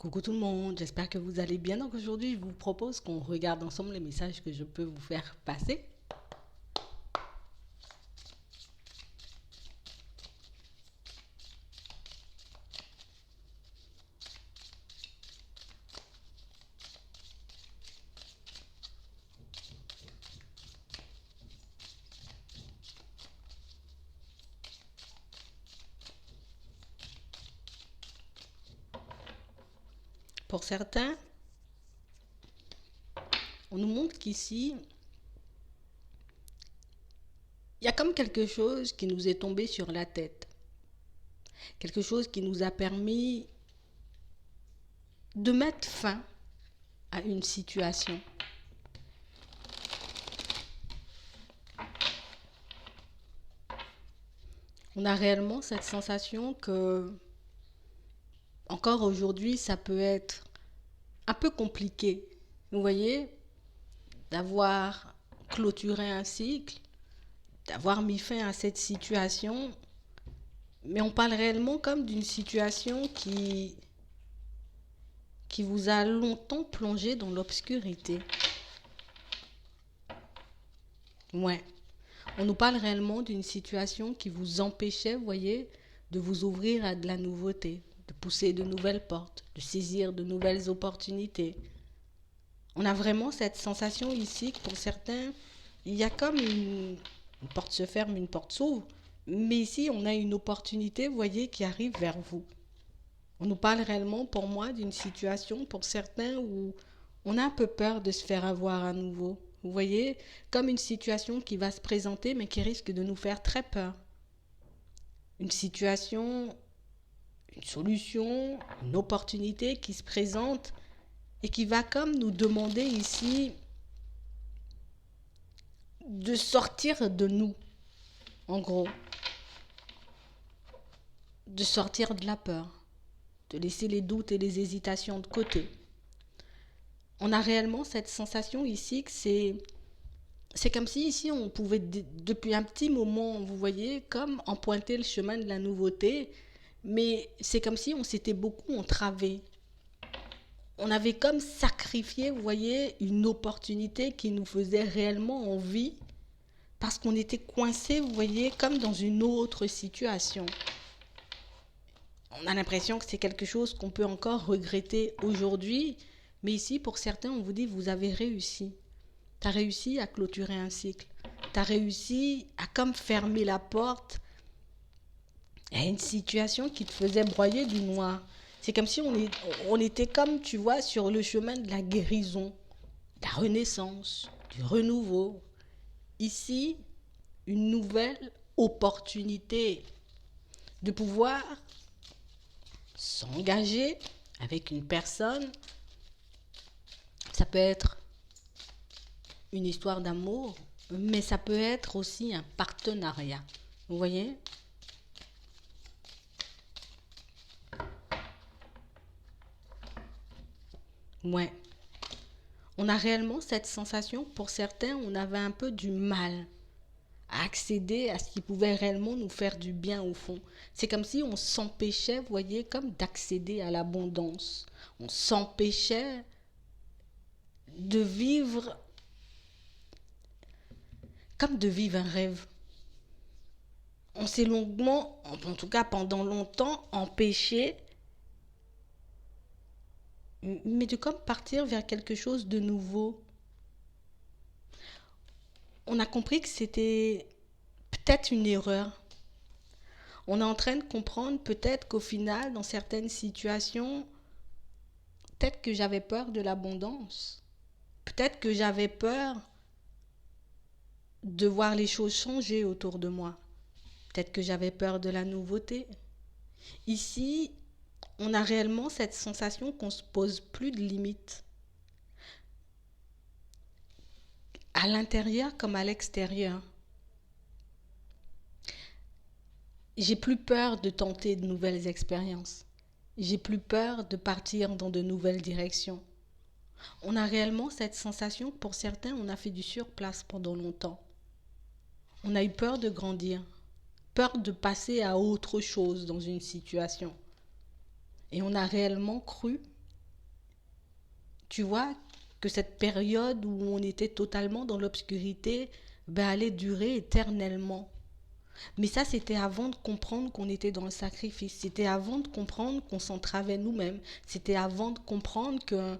Coucou tout le monde, j'espère que vous allez bien. Donc aujourd'hui, je vous propose qu'on regarde ensemble les messages que je peux vous faire passer. Pour certains, on nous montre qu'ici, il y a comme quelque chose qui nous est tombé sur la tête. Quelque chose qui nous a permis de mettre fin à une situation. On a réellement cette sensation que, encore aujourd'hui, ça peut être un peu compliqué. Vous voyez, d'avoir clôturé un cycle, d'avoir mis fin à cette situation, mais on parle réellement comme d'une situation qui vous a longtemps plongé dans l'obscurité. Ouais. On nous parle réellement d'une situation qui vous empêchait, vous voyez, de vous ouvrir à de la nouveauté, de pousser de nouvelles portes, de saisir de nouvelles opportunités. On a vraiment cette sensation ici que pour certains, il y a comme une porte se ferme, une porte s'ouvre. Mais ici, on a une opportunité, vous voyez, qui arrive vers vous. On nous parle réellement, pour moi, d'une situation, pour certains, où on a un peu peur de se faire avoir à nouveau. Vous voyez, comme une situation qui va se présenter, mais qui risque de nous faire très peur. Une situation, une solution, une opportunité qui se présente et qui va comme nous demander ici de sortir de nous, en gros. De sortir de la peur, de laisser les doutes et les hésitations de côté. On a réellement cette sensation ici que c'est comme si ici on pouvait depuis un petit moment, vous voyez, comme emprunter le chemin de la nouveauté, mais c'est comme si on s'était beaucoup entravé. On avait comme sacrifié, vous voyez, une opportunité qui nous faisait réellement envie parce qu'on était coincé, vous voyez, comme dans une autre situation. On a l'impression que c'est quelque chose qu'on peut encore regretter aujourd'hui, mais ici, pour certains, on vous dit, vous avez réussi. Tu as réussi à clôturer un cycle. Tu as réussi à comme fermer la porte à une situation qui te faisait broyer du noir. C'est comme si on était comme, tu vois, sur le chemin de la guérison, de la renaissance, du renouveau. Ici, une nouvelle opportunité de pouvoir s'engager avec une personne. Ça peut être une histoire d'amour, mais ça peut être aussi un partenariat. Vous voyez? Ouais. On a réellement cette sensation, pour certains, on avait un peu du mal à accéder à ce qui pouvait réellement nous faire du bien au fond. C'est comme si on s'empêchait, vous voyez, comme d'accéder à l'abondance. On s'empêchait de vivre comme de vivre un rêve. On s'est longuement, en tout cas pendant longtemps, empêché, mais de comme partir vers quelque chose de nouveau. On a compris que c'était peut-être une erreur. On est en train de comprendre peut-être qu'au final, dans certaines situations, peut-être que j'avais peur de l'abondance. Peut-être que j'avais peur de voir les choses changer autour de moi. Peut-être que j'avais peur de la nouveauté. Ici, on a réellement cette sensation qu'on ne se pose plus de limites. À l'intérieur comme à l'extérieur. J'ai plus peur de tenter de nouvelles expériences. J'ai plus peur de partir dans de nouvelles directions. On a réellement cette sensation que pour certains, on a fait du surplace pendant longtemps. On a eu peur de grandir, peur de passer à autre chose dans une situation. Et on a réellement cru tu vois, que cette période où on était totalement dans l'obscurité, ben, allait durer éternellement. Mais ça, c'était avant de comprendre qu'on était dans le sacrifice. C'était avant de comprendre qu'on s'entravait nous-mêmes. C'était avant de comprendre que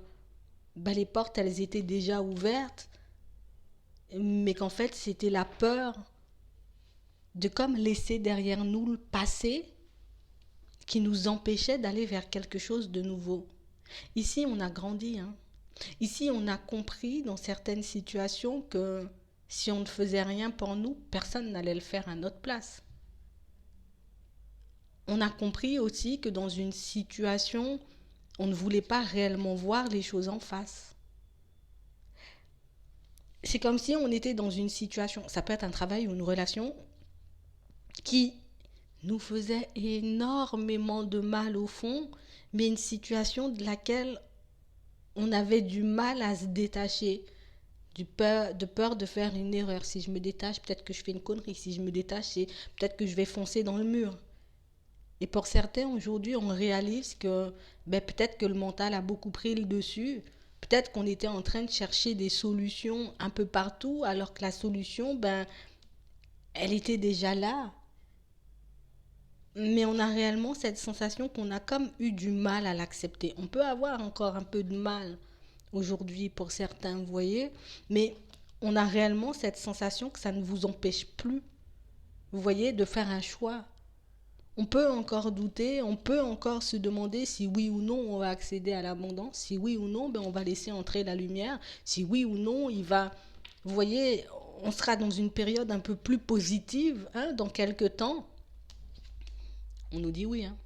ben, les portes, elles étaient déjà ouvertes, mais qu'en fait, c'était la peur de comme laisser derrière nous le passé qui nous empêchait d'aller vers quelque chose de nouveau. Ici, on a grandi, hein. Ici, on a compris dans certaines situations que si on ne faisait rien pour nous, personne n'allait le faire à notre place. On a compris aussi que dans une situation, on ne voulait pas réellement voir les choses en face. C'est comme si on était dans une situation, ça peut être un travail ou une relation, qui nous faisait énormément de mal au fond, mais une situation de laquelle on avait du mal à se détacher, de peur de faire une erreur. Si je me détache, peut-être que je fais une connerie. Si je me détache, c'est peut-être que je vais foncer dans le mur. Et pour certains, aujourd'hui, on réalise que ben, peut-être que le mental a beaucoup pris le dessus. Peut-être qu'on était en train de chercher des solutions un peu partout, alors que la solution, ben, elle était déjà là. Mais on a réellement cette sensation qu'on a comme eu du mal à l'accepter. On peut avoir encore un peu de mal aujourd'hui pour certains, vous voyez, mais on a réellement cette sensation que ça ne vous empêche plus, vous voyez, de faire un choix. On peut encore douter, on peut encore se demander si oui ou non on va accéder à l'abondance, si oui ou non ben on va laisser entrer la lumière, si oui ou non il va, vous voyez, on sera dans une période un peu plus positive hein, dans quelques temps. On nous dit oui. Hein.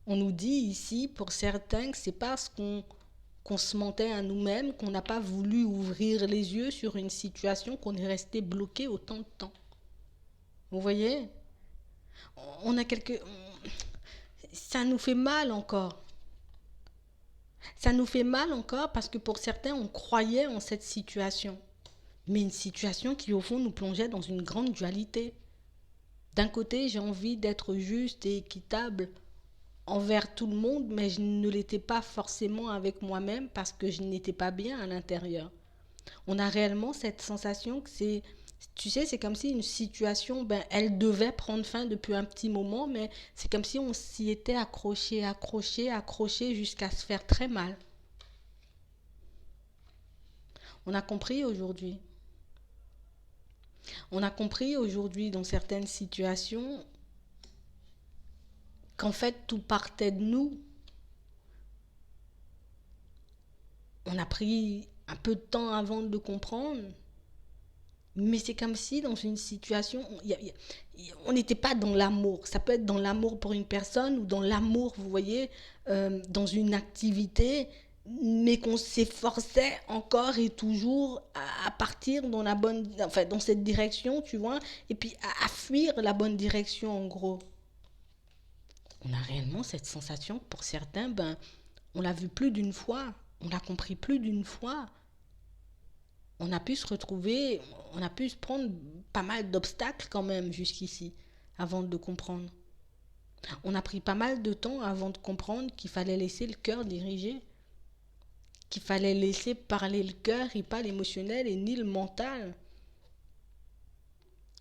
On nous dit ici, pour certains, que c'est parce qu'on se mentait à nous-mêmes, qu'on n'a pas voulu ouvrir les yeux sur une situation, qu'on est resté bloqué autant de temps. Vous voyez? On a quelque... Ça nous fait mal encore. Ça nous fait mal encore parce que pour certains, on croyait en cette situation. Mais une situation qui, au fond, nous plongeait dans une grande dualité. D'un côté, j'ai envie d'être juste et équitable envers tout le monde, mais je ne l'étais pas forcément avec moi-même parce que je n'étais pas bien à l'intérieur. On a réellement cette sensation que c'est, tu sais, c'est comme si une situation, ben, elle devait prendre fin depuis un petit moment, mais c'est comme si on s'y était accroché, accroché, accroché jusqu'à se faire très mal. On a compris aujourd'hui. On a compris aujourd'hui dans certaines situations qu'en fait tout partait de nous. On a pris un peu de temps avant de le comprendre, mais c'est comme si dans une situation, on n'était pas dans l'amour. Ça peut être dans l'amour pour une personne ou dans l'amour, vous voyez, dans une activité, mais qu'on s'efforçait encore et toujours à partir dans la bonne, enfin dans cette direction, tu vois, et puis à fuir la bonne direction en gros. On a réellement cette sensation que pour certains, ben, on l'a vu plus d'une fois, on l'a compris plus d'une fois. On a pu se retrouver, on a pu se prendre pas mal d'obstacles quand même jusqu'ici, avant de le comprendre. On a pris pas mal de temps avant de comprendre qu'il fallait laisser le cœur diriger, qu'il fallait laisser parler le cœur et pas l'émotionnel et ni le mental.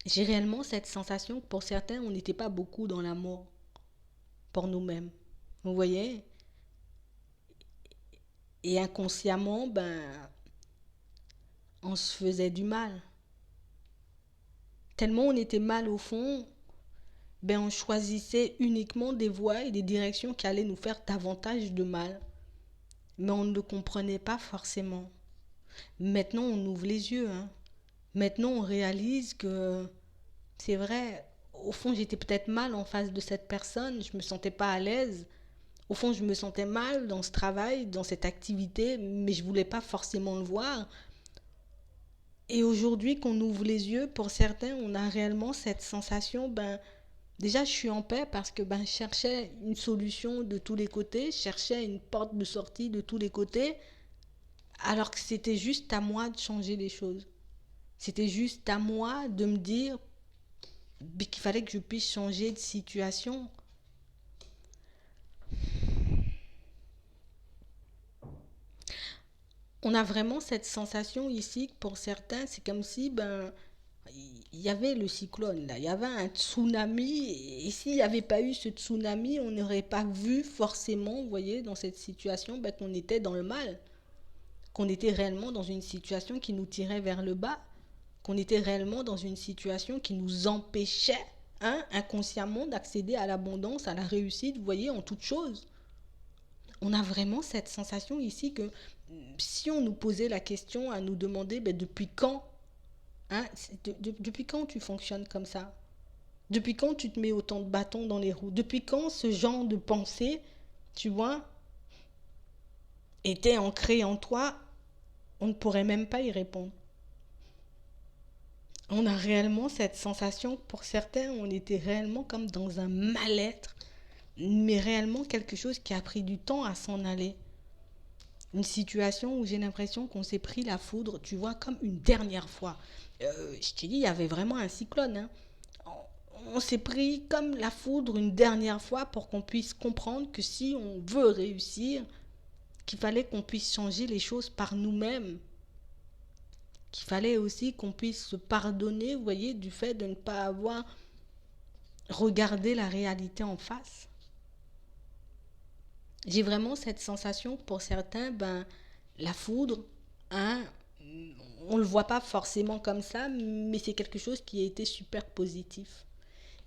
J'ai réellement cette sensation que pour certains, on n'était pas beaucoup dans l'amour pour nous-mêmes. Vous voyez? Et inconsciemment, ben, on se faisait du mal. Tellement on était mal au fond, ben on choisissait uniquement des voies et des directions qui allaient nous faire davantage de mal. Mais on ne le comprenait pas forcément. Maintenant, on ouvre les yeux. Hein. Maintenant, on réalise que c'est vrai, au fond, j'étais peut-être mal en face de cette personne, je ne me sentais pas à l'aise. Au fond, je me sentais mal dans ce travail, dans cette activité, mais je ne voulais pas forcément le voir. Et aujourd'hui, qu'on ouvre les yeux, pour certains, on a réellement cette sensation, ben, déjà, je suis en paix parce que ben, je cherchais une solution de tous les côtés, je cherchais une porte de sortie de tous les côtés, alors que c'était juste à moi de changer les choses. C'était juste à moi de me dire qu'il fallait que je puisse changer de situation. On a vraiment cette sensation ici que pour certains, c'est comme si il y avait le cyclone là, il y avait un tsunami et s'il n'y avait pas eu ce tsunami, on n'aurait pas vu forcément, vous voyez, dans cette situation, qu'on était dans le mal, qu'on était réellement dans une situation qui nous tirait vers le bas, qu'on était réellement dans une situation qui nous empêchait, hein, inconsciemment d'accéder à l'abondance, à la réussite, vous voyez, en toute chose. On a vraiment cette sensation ici que si on nous posait la question à nous demander depuis quand, hein, depuis quand tu fonctionnes comme ça? Depuis quand tu te mets autant de bâtons dans les roues? Depuis quand ce genre de pensée, tu vois, était ancré en toi? On ne pourrait même pas y répondre. On a réellement cette sensation que pour certains, on était réellement comme dans un mal-être, mais réellement quelque chose qui a pris du temps à s'en aller. Une situation où j'ai l'impression qu'on s'est pris la foudre, tu vois, comme une dernière fois. Je t'ai dit, il y avait vraiment un cyclone, hein. On s'est pris comme la foudre une dernière fois pour qu'on puisse comprendre que si on veut réussir, qu'il fallait qu'on puisse changer les choses par nous-mêmes, qu'il fallait aussi qu'on puisse se pardonner, vous voyez, du fait de ne pas avoir regardé la réalité en face. J'ai vraiment cette sensation que pour certains, la foudre, hein, on ne le voit pas forcément comme ça, mais c'est quelque chose qui a été super positif.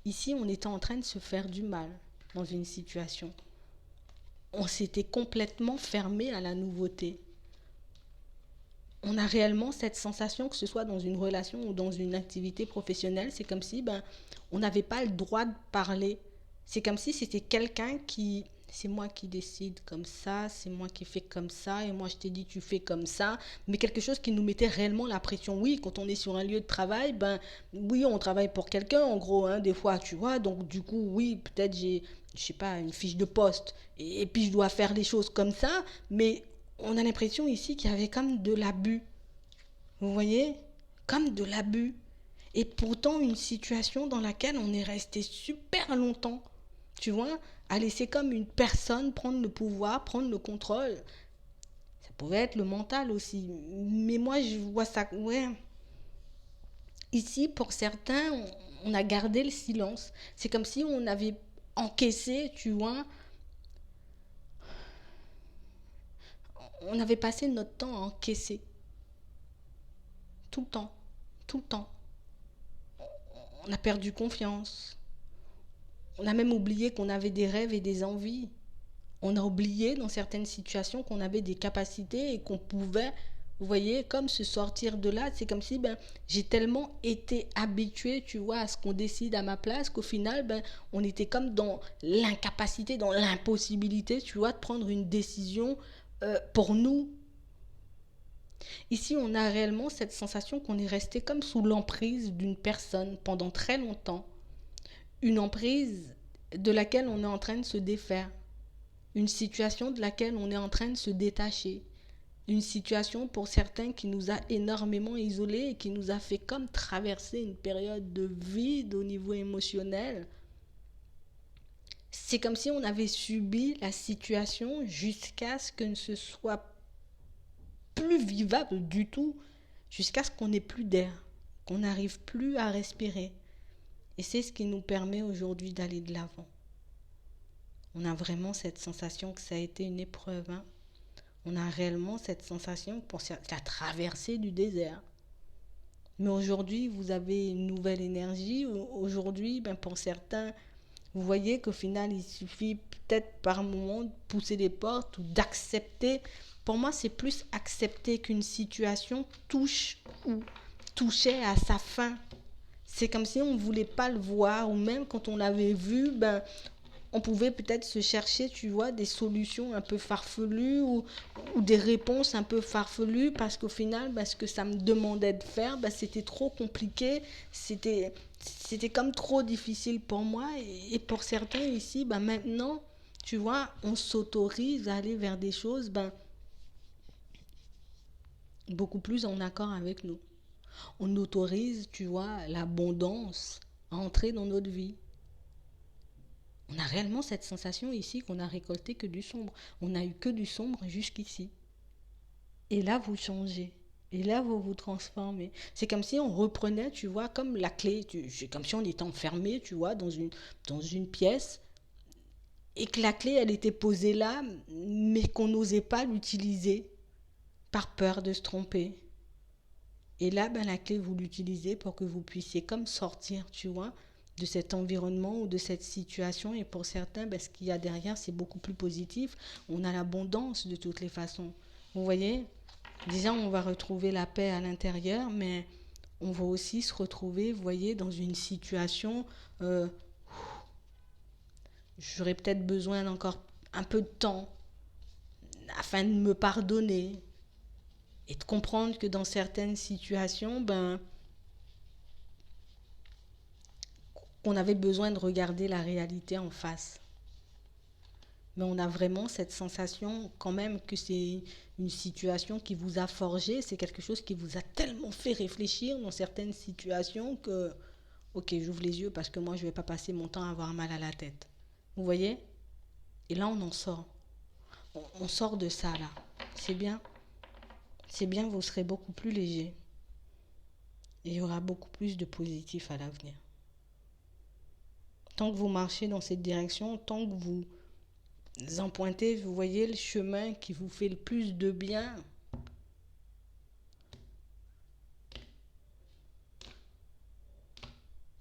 Ici, on était en train de se faire du mal dans une situation. On s'était complètement fermé à la nouveauté. On a réellement cette sensation, que ce soit dans une relation ou dans une activité professionnelle, c'est comme si on n'avait pas le droit de parler. C'est comme si c'était quelqu'un qui, c'est moi qui décide comme ça, c'est moi qui fais comme ça, et moi je t'ai dit tu fais comme ça, mais quelque chose qui nous mettait réellement la pression. Oui, quand on est sur un lieu de travail, oui, on travaille pour quelqu'un, en gros, hein, des fois, tu vois, donc du coup, oui, peut-être j'ai, je sais pas, une fiche de poste, et puis je dois faire les choses comme ça, mais on a l'impression ici qu'il y avait comme de l'abus. Vous voyez? Comme de l'abus. Et pourtant, une situation dans laquelle on est resté super longtemps, tu vois, à laisser comme une personne prendre le pouvoir, prendre le contrôle. Ça pouvait être le mental aussi. Mais moi, je vois ça. Ouais. Ici, pour certains, on a gardé le silence. C'est comme si on avait encaissé, tu vois. On avait passé notre temps à encaisser. Tout le temps. Tout le temps. On a perdu confiance. On a même oublié qu'on avait des rêves et des envies. On a oublié dans certaines situations qu'on avait des capacités et qu'on pouvait, vous voyez, comme se sortir de là. C'est comme si j'ai tellement été habituée, tu vois, à ce qu'on décide à ma place qu'au final, on était comme dans l'incapacité, dans l'impossibilité, tu vois, de prendre une décision pour nous. Ici, on a réellement cette sensation qu'on est resté comme sous l'emprise d'une personne pendant très longtemps. Une emprise de laquelle on est en train de se défaire, une situation de laquelle on est en train de se détacher, une situation pour certains qui nous a énormément isolés et qui nous a fait comme traverser une période de vide au niveau émotionnel. C'est comme si on avait subi la situation jusqu'à ce que ce soit plus vivable du tout, jusqu'à ce qu'on n'ait plus d'air, qu'on n'arrive plus à respirer. Et c'est ce qui nous permet aujourd'hui d'aller de l'avant. On a vraiment cette sensation que ça a été une épreuve. Hein. On a réellement cette sensation pour la traversée du désert. Mais aujourd'hui, vous avez une nouvelle énergie. Aujourd'hui, pour certains, vous voyez qu'au final, il suffit peut-être par moment de pousser les portes ou d'accepter. Pour moi, c'est plus accepter qu'une situation touche ou touchait à sa fin. C'est comme si on ne voulait pas le voir, ou même quand on l'avait vu, on pouvait peut-être se chercher, tu vois, des solutions un peu farfelues ou des réponses un peu farfelues parce qu'au final, ce que ça me demandait de faire, c'était trop compliqué, c'était comme trop difficile pour moi et pour certains ici, maintenant, tu vois, on s'autorise à aller vers des choses beaucoup plus en accord avec nous. On autorise, tu vois, l'abondance à entrer dans notre vie. On a réellement cette sensation ici qu'on a récolté que du sombre. On n'a eu que du sombre jusqu'ici. Et là, vous changez. Et là, vous vous transformez. C'est comme si on reprenait, tu vois, comme la clé. C'est comme si on était enfermé, tu vois, dans une pièce. Et que la clé, elle était posée là, mais qu'on n'osait pas l'utiliser par peur de se tromper. Et là, ben, la clé, vous l'utilisez pour que vous puissiez comme sortir, tu vois, de cet environnement ou de cette situation. Et pour certains, ben, ce qu'il y a derrière, c'est beaucoup plus positif. On a l'abondance de toutes les façons. Vous voyez, déjà, on va retrouver la paix à l'intérieur, mais on va aussi se retrouver, vous voyez, dans une situation, euh, j'aurais peut-être besoin d'encore un peu de temps afin de me pardonner et de comprendre que dans certaines situations, ben, qu'on avait besoin de regarder la réalité en face. Mais on a vraiment cette sensation quand même que c'est une situation qui vous a forgé, c'est quelque chose qui vous a tellement fait réfléchir dans certaines situations que, ok, j'ouvre les yeux parce que moi, je ne vais pas passer mon temps à avoir mal à la tête. Vous voyez? Et là, on en sort. On sort de ça, là. C'est bien. C'est bien, vous serez beaucoup plus léger. Et il y aura beaucoup plus de positif à l'avenir. Tant que vous marchez dans cette direction, tant que vous emprunter, vous voyez le chemin qui vous fait le plus de bien.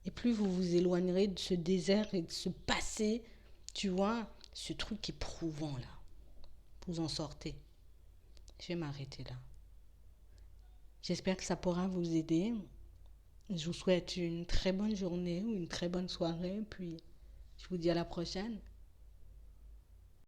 Et plus vous vous éloignerez de ce désert et de ce passé, tu vois, ce truc éprouvant là. Vous en sortez. Je vais m'arrêter là. J'espère que ça pourra vous aider. Je vous souhaite une très bonne journée ou une très bonne soirée. Puis je vous dis à la prochaine.